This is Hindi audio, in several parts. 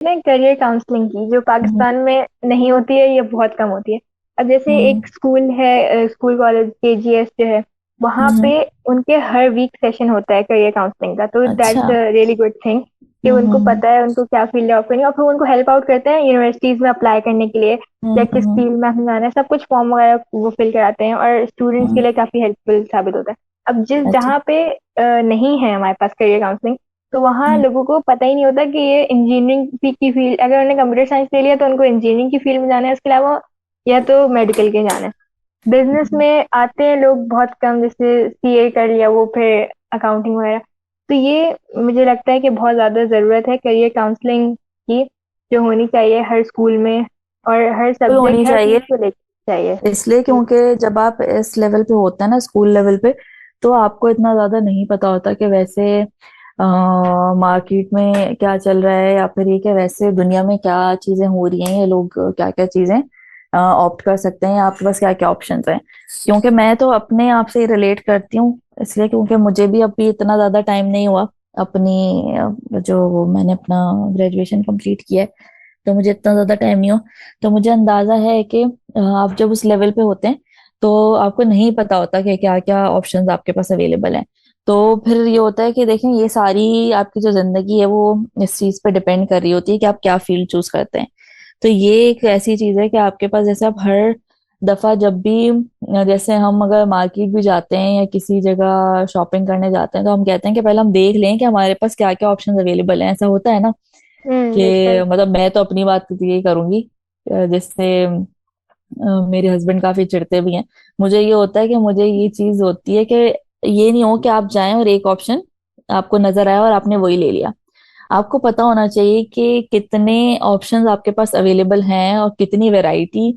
ना करियर काउंसलिंग की जो हम्म। पाकिस्तान में नहीं होती है, ये बहुत कम होती है। अब जैसे हम्म। एक स्कूल है, स्कूल कॉलेज केजीएस जो है, वहाँ पे हम्म। उनके हर वीक सेशन होता है करियर काउंसलिंग का। तो अच्छा। That's a really good thing कि उनको हम्म। पता है उनको क्या फील्ड ऑफ करनी है, और फिर उनको हेल्प आउट करते हैं यूनिवर्सिटीज में अप्लाई करने के लिए, या किस हम्म। फील्ड में हमें जाना है, सब कुछ फॉर्म वगैरह वो फिल कराते हैं, और स्टूडेंट्स के हम्म। लिए काफी हेल्पफुल साबित होता है। अब जिस अच्छा। जहाँ पे नहीं है हमारे पास करियर काउंसलिंग, तो वहाँ हम्म। लोगों को पता ही नहीं होता कि ये इंजीनियरिंग की फील्ड, अगर उन्होंने कंप्यूटर साइंस ले लिया तो उनको इंजीनियरिंग की फील्ड में जाना है, उसके अलावा या तो मेडिकल के जाना है। बिजनेस हम्म। में आते हैं लोग बहुत कम, जैसे सीए कर लिया वो, फिर अकाउंटिंग वगैरह। तो ये मुझे लगता है कि बहुत ज्यादा जरूरत है करियर काउंसलिंग की, जो होनी चाहिए हर स्कूल में, और हर बिल्कुल होनी सब्जेक्ट हर चाहिए। फील्ड को लेकर चाहिए। इसलिए जी। क्योंकि जब आप इस लेवल पे होते हैं ना, स्कूल लेवल पे, तो आपको इतना ज्यादा नहीं पता होता कि वैसे मार्केट में क्या चल रहा है, या फिर ये कि वैसे दुनिया में क्या चीजें हो रही हैं, ये लोग क्या क्या चीजें ऑप्ट कर सकते हैं, या आपके पास क्या क्या ऑप्शंस हैं। क्योंकि मैं तो अपने आप से रिलेट करती हूँ, इसलिए क्योंकि मुझे भी अभी इतना ज्यादा टाइम नहीं हुआ अपनी जो मैंने अपना ग्रेजुएशन कंप्लीट किया है, तो मुझे इतना ज्यादा टाइम नहीं हो। तो मुझे अंदाजा है कि आप जब उस लेवल पे होते हैं, तो आपको नहीं पता होता कि क्या क्या ऑप्शंस आपके पास अवेलेबल हैं। तो फिर ये होता है कि देखें, ये सारी आपकी जो जिंदगी है वो इस चीज पे डिपेंड कर रही होती है कि आप क्या फील्ड चूज करते हैं। तो ये एक ऐसी चीज है कि आपके पास, जैसे आप हर दफा जब भी जैसे हम अगर मार्केट भी जाते हैं या किसी जगह शॉपिंग करने जाते हैं, तो हम कहते हैं कि पहले हम देख लें कि हमारे पास क्या क्या ऑप्शंस अवेलेबल हैं। ऐसा होता है ना, कि बिल्कुल। मतलब मैं तो अपनी बात यही करूंगी। जैसे मेरे हस्बैंड काफी चिढ़ते भी हैं। मुझे ये होता है कि मुझे ये चीज होती है कि ये नहीं हो कि आप जाएं और एक ऑप्शन आपको नजर आया और आपने वही ले लिया। आपको पता होना चाहिए कि कितने ऑप्शंस आपके पास अवेलेबल हैं और कितनी वैरायटी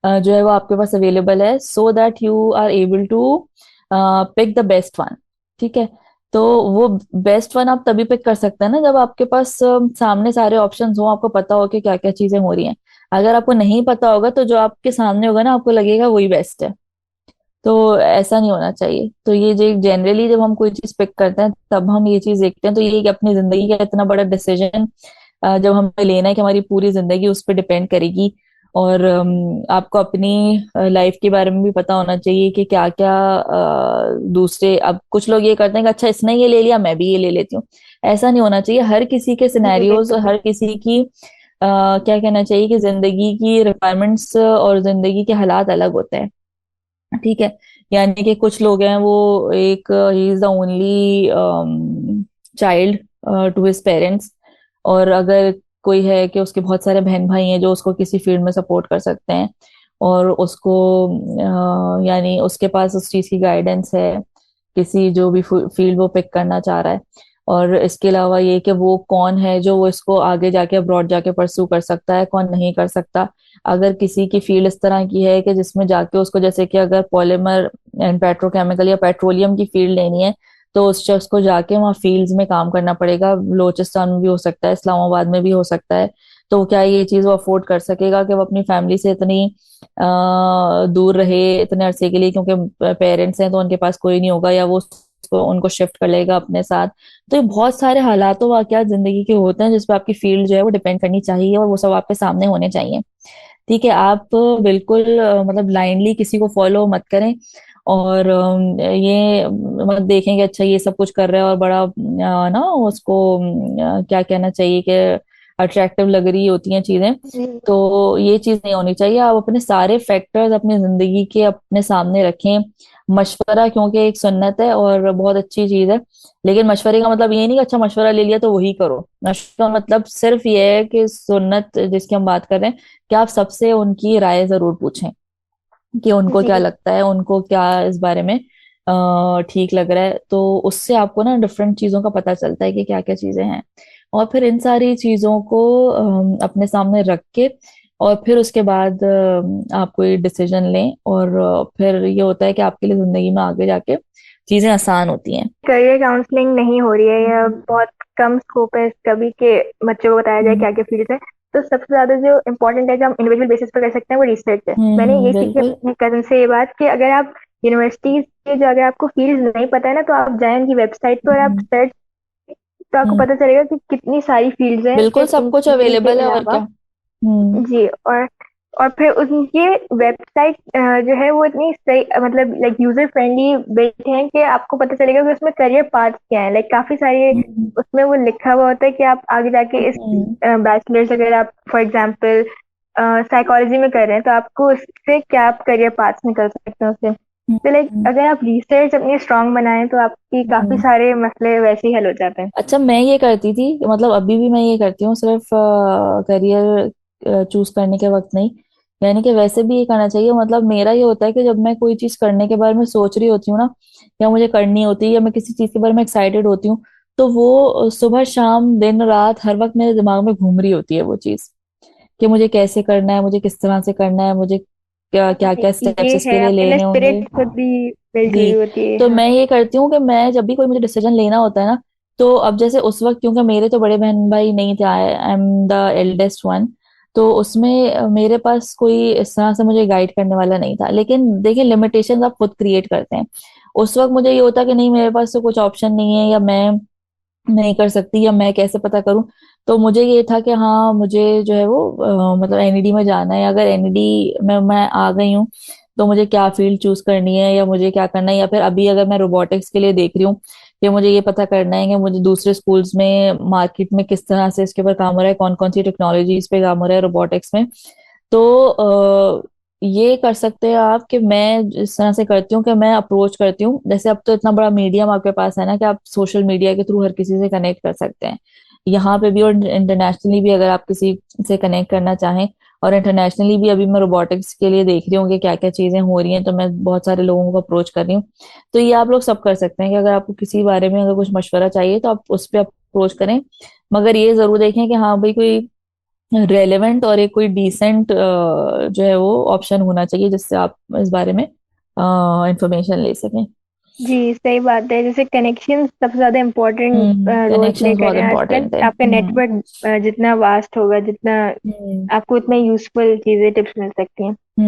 जो है वो आपके पास अवेलेबल है, so that you are able to pick the best one. ठीक है। तो वो बेस्ट वन आप तभी पिक कर सकते हैं ना, जब आपके पास सामने सारे ऑप्शंस हो, आपको पता हो कि क्या क्या चीजें हो रही हैं। अगर आपको नहीं पता होगा, तो जो आपके सामने होगा ना, आपको लगेगा वही बेस्ट है। तो ऐसा नहीं होना चाहिए। तो ये जो जनरली जब हम कोई चीज पिक करते हैं, तब हम ये चीज देखते हैं, तो ये कि अपनी जिंदगी का इतना बड़ा डिसीजन जब हमें लेना है कि हमारी पूरी जिंदगी उस पर डिपेंड करेगी। और आपको अपनी लाइफ के बारे में भी पता होना चाहिए कि क्या क्या दूसरे, अब कुछ लोग ये करते हैं कि अच्छा इसने ये ले लिया, मैं भी ये ले लेती हूँ। ऐसा नहीं होना चाहिए। हर किसी के जी सिनेरियोज, बिल्कुल। हर किसी की क्या कहना चाहिए कि जिंदगी की रिक्वायरमेंट्स और जिंदगी के हालात अलग होते हैं। ठीक है। यानी कि कुछ लोग हैं, वो एक ही is the only child to his parents, और अगर कोई है कि उसके बहुत सारे बहन भाई हैं जो उसको किसी फील्ड में सपोर्ट कर सकते हैं, और उसको यानी उसके पास उस चीज की गाइडेंस है, किसी जो भी फील्ड वो पिक करना चाह रहा है। और इसके अलावा ये कि वो कौन है जो वो इसको आगे जाके अब्रॉड जाके परस्यू कर सकता है, कौन नहीं कर सकता। अगर किसी की फील्ड इस तरह की है कि जिसमें जाके उसको, जैसे कि अगर पॉलीमर एंड पेट्रोकेमिकल या पेट्रोलियम की फील्ड लेनी है, तो उस शख्स को जाके वहाँ फील्ड्स में काम करना पड़ेगा। बलोचिस्तान में भी हो सकता है, इस्लामाबाद में भी हो सकता है। तो क्या ये चीज वो अफोर्ड कर सकेगा कि वो अपनी फैमिली से इतनी दूर रहे इतने अरसे के लिए, क्योंकि पेरेंट्स हैं तो उनके पास कोई नहीं होगा, या वो उनको शिफ्ट कर लेगा अपने साथ। तो ये बहुत सारे हालात वाकयात जिंदगी के होते हैं जिस पे आपकी फील्ड जो है वो डिपेंड करनी चाहिए, और वो सब आपके सामने होने चाहिए। ठीक है। आप बिल्कुल मतलब ब्लाइंडली किसी को फॉलो मत करें, और ये मत देखें कि अच्छा ये सब कुछ कर रहा है और बड़ा ना उसको क्या कहना चाहिए कि अट्रैक्टिव लग रही होती हैं चीजें। जी। तो ये चीज नहीं होनी चाहिए। आप अपने सारे फैक्टर्स अपनी जिंदगी के अपने सामने रखें। मशवरा क्योंकि एक सुन्नत है और बहुत अच्छी चीज है, लेकिन मशवरे का मतलब ये नहीं कि अच्छा मशवरा ले लिया तो वही करो। मशवरा मतलब सिर्फ ये है कि सुन्नत जिसकी हम बात कर रहे हैं, कि आप सबसे उनकी राय जरूर पूछें कि उनको जी क्या बिल्कुल। लगता है, उनको क्या इस बारे में ठीक लग रहा है। तो उससे आपको ना डिफरेंट चीजों का पता चलता है कि क्या क्या चीजें हैं। और फिर इन सारी चीजों को अपने सामने रख के, और फिर उसके बाद आप कोई डिसीजन लें, और फिर ये होता है कि आपके लिए जिंदगी में आगे जाके चीजें आसान होती हैं। करियर काउंसलिंग नहीं हो रही है, या हम्म। बहुत कम स्कोप है इसका भी कि बच्चों को बताया जाए क्या क्या फील्ड है। तो सबसे ज्यादा जो इम्पोर्टेंट है, जो हम इंडिविजुअल बेसिस पर कर सकते हैं, वो रिसर्च है। मैंने ये सीखी बिल्कुल। अपने कजन से ये बात, कि अगर आप यूनिवर्सिटीज के जो, अगर आपको फील्ड नहीं पता है ना, तो आप जाए उनकी वेबसाइट पर और आप हम्म। सर्च तो आपको हम्म। पता चलेगा कि कितनी सारी फील्ड्स हैं बिल्कुल सिर्फ सब कुछ इंजीनियरिंग के अवेलेबल है और अलावा। क्या। हम्म। जी। और फिर उनके वेबसाइट जो है वो इतनी सही, मतलब लाइक यूजर फ्रेंडली बिल्ड है कि आपको पता चलेगा कि उसमें करियर पाथ क्या है। लाइक काफी सारे हम्म। उसमें वो लिखा हुआ होता है कि आप आगे जाके इस हम्म। बैचलर्स, अगर आप फॉर एग्जांपल साइकोलॉजी में कर रहे हैं तो आपको उससे क्या आप करियर पाथ निकल सकते हैं उससे। तो लाइक हम्म। अगर आप रिसर्च अपनी स्ट्रांग बनाएं तो आपकी काफी हम्म। सारे मसले वैसे ही हल हो जाते हैं। अच्छा, मैं ये करती थी, मतलब अभी भी मैं ये करती हूँ, सिर्फ करियर चूज करने के वक्त नहीं, यानी कि वैसे भी ये करना चाहिए। मतलब मेरा ये होता है कि जब मैं कोई चीज करने के बारे में सोच रही होती हूँ ना, या मुझे करनी होती है, या मैं किसी चीज के बारे में एक्साइटेड होती हूँ, तो वो सुबह शाम दिन रात हर वक्त मेरे दिमाग में घूम रही होती है वो चीज, कि मुझे कैसे करना है, मुझे किस तरह से करना है, मुझे क्या क्या क्या स्टेप्स ये इसके है, लिए आपके अंदर लेने होंगे। स्पिरिट खुद भी बिल्ड हुई जी। होती है, तो हाँ। मैं ये करती हूँ कि मैं जब भी कोई मुझे डिसीजन लेना होता है ना, तो अब जैसे उस वक्त, क्योंकि मेरे तो बड़े बहन भाई नहीं थे, I am the eldest one, तो उसमें मेरे पास कोई इस तरह से मुझे गाइड करने वाला नहीं था। लेकिन देखिए, लिमिटेशंस आप खुद क्रिएट करते हैं। उस वक्त मुझे ये होता कि नहीं, मेरे पास तो कुछ ऑप्शन नहीं है, या मैं नहीं कर सकती, या मैं कैसे पता करूं। तो मुझे ये था कि हाँ, मुझे जो है वो मतलब एनईडी में जाना है। अगर एनईडी में मैं आ गई हूँ, तो मुझे क्या फील्ड चूज करनी है, या मुझे क्या करना है। या फिर अभी अगर मैं रोबोटिक्स के लिए देख रही हूँ, कि मुझे ये पता करना है कि मुझे दूसरे स्कूल्स में, मार्केट में किस तरह से इसके ऊपर काम हो रहा है, कौन कौन सी टेक्नोलॉजीज पे काम हो रहा है रोबोटिक्स में। तो ये कर सकते हैं आप, कि मैं जिस तरह से करती हूँ कि मैं अप्रोच करती हूँ, जैसे अब तो इतना बड़ा मीडियम आपके पास है ना, कि आप सोशल मीडिया के थ्रू हर किसी से कनेक्ट कर सकते हैं, यहाँ पे भी और इंटरनेशनली भी, अगर आप किसी से कनेक्ट करना चाहें। और इंटरनेशनली भी अभी मैं रोबोटिक्स के लिए देख रही हूँ कि क्या क्या चीजें हो रही हैं, तो मैं बहुत सारे लोगों को अप्रोच कर रही हूँ। तो ये आप लोग सब कर सकते हैं, कि अगर आपको किसी बारे में अगर कुछ मशवरा चाहिए, तो आप उस पर अप्रोच करें। मगर ये जरूर देखें कि हाँ भाई, कोई रेलेवेंट और एक कोई डिसेंट जो है वो ऑप्शन होना चाहिए, जिससे आप इस बारे में इंफॉर्मेशन ले सकें। जी, सही बात है। जैसे कनेक्शन सबसे ज्यादा इम्पोर्टेंट रोल प्ले कनेक्शंस कर बहुत रहे हैं आजकल। इंपॉर्टेंट है। आपका नेटवर्क जितना वास्ट होगा, जितना हम्म। आपको उतना यूजफुल चीजें, टिप्स मिल सकती हैं।